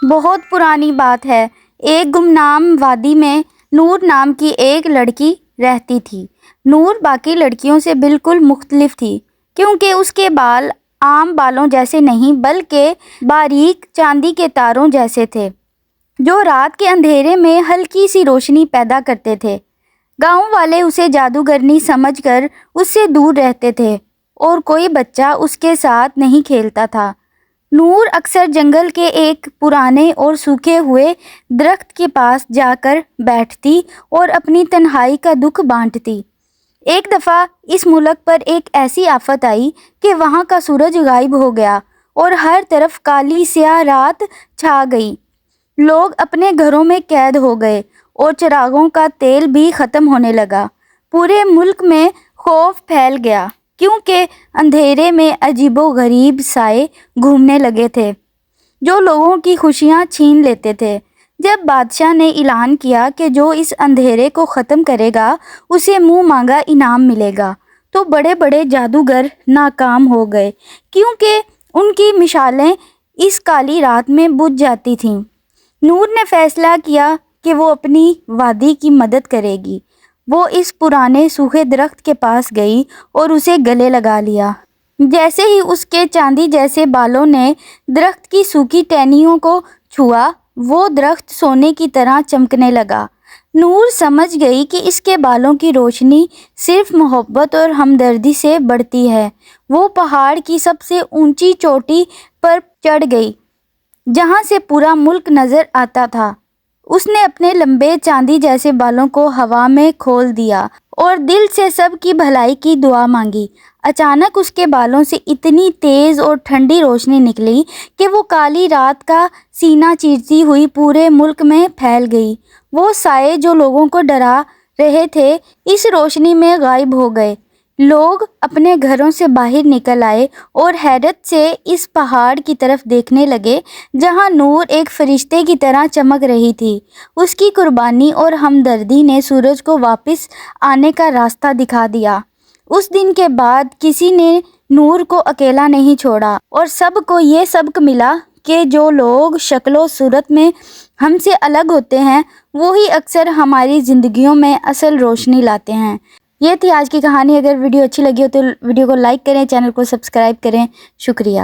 بہت پرانی بات ہے۔ ایک گمنام وادی میں نور نام کی ایک لڑکی رہتی تھی۔ نور باقی لڑکیوں سے بالکل مختلف تھی کیونکہ اس کے بال عام بالوں جیسے نہیں بلکہ باریک چاندی کے تاروں جیسے تھے جو رات کے اندھیرے میں ہلکی سی روشنی پیدا کرتے تھے۔ گاؤں والے اسے جادوگرنی سمجھ کر اس سے دور رہتے تھے اور کوئی بچہ اس کے ساتھ نہیں کھیلتا تھا۔ نور اکثر جنگل کے ایک پرانے اور سوکھے ہوئے درخت کے پاس جا کر بیٹھتی اور اپنی تنہائی کا دکھ بانٹتی۔ ایک دفعہ اس ملک پر ایک ایسی آفت آئی کہ وہاں کا سورج غائب ہو گیا اور ہر طرف کالی سیاہ رات چھا گئی۔ لوگ اپنے گھروں میں قید ہو گئے اور چراغوں کا تیل بھی ختم ہونے لگا۔ پورے ملک میں خوف پھیل گیا کیونکہ اندھیرے میں عجیب و غریب سائے گھومنے لگے تھے جو لوگوں کی خوشیاں چھین لیتے تھے۔ جب بادشاہ نے اعلان کیا کہ جو اس اندھیرے کو ختم کرے گا اسے منہ مانگا انعام ملے گا تو بڑے بڑے جادوگر ناکام ہو گئے کیونکہ ان کی مشالیں اس کالی رات میں بجھ جاتی تھیں۔ نور نے فیصلہ کیا کہ وہ اپنی وادی کی مدد کرے گی۔ وہ اس پرانے سوکھے درخت کے پاس گئی اور اسے گلے لگا لیا۔ جیسے ہی اس کے چاندی جیسے بالوں نے درخت کی سوکھی ٹہنیوں کو چھوا وہ درخت سونے کی طرح چمکنے لگا۔ نور سمجھ گئی کہ اس کے بالوں کی روشنی صرف محبت اور ہمدردی سے بڑھتی ہے۔ وہ پہاڑ کی سب سے اونچی چوٹی پر چڑھ گئی جہاں سے پورا ملک نظر آتا تھا۔ اس نے اپنے لمبے چاندی جیسے بالوں کو ہوا میں کھول دیا اور دل سے سب کی بھلائی کی دعا مانگی۔ اچانک اس کے بالوں سے اتنی تیز اور ٹھنڈی روشنی نکلی کہ وہ کالی رات کا سینہ چیرتی ہوئی پورے ملک میں پھیل گئی۔ وہ سائے جو لوگوں کو ڈرا رہے تھے اس روشنی میں غائب ہو گئے۔ لوگ اپنے گھروں سے باہر نکل آئے اور حیرت سے اس پہاڑ کی طرف دیکھنے لگے جہاں نور ایک فرشتے کی طرح چمک رہی تھی۔ اس کی قربانی اور ہمدردی نے سورج کو واپس آنے کا راستہ دکھا دیا۔ اس دن کے بعد کسی نے نور کو اکیلا نہیں چھوڑا اور سب کو یہ سبق ملا کہ جو لوگ شکل و صورت میں ہم سے الگ ہوتے ہیں وہی اکثر ہماری زندگیوں میں اصل روشنی لاتے ہیں۔ یہ تھی آج کی کہانی۔ اگر ویڈیو اچھی لگی ہو تو ویڈیو کو لائک کریں، چینل کو سبسکرائب کریں۔ شکریہ۔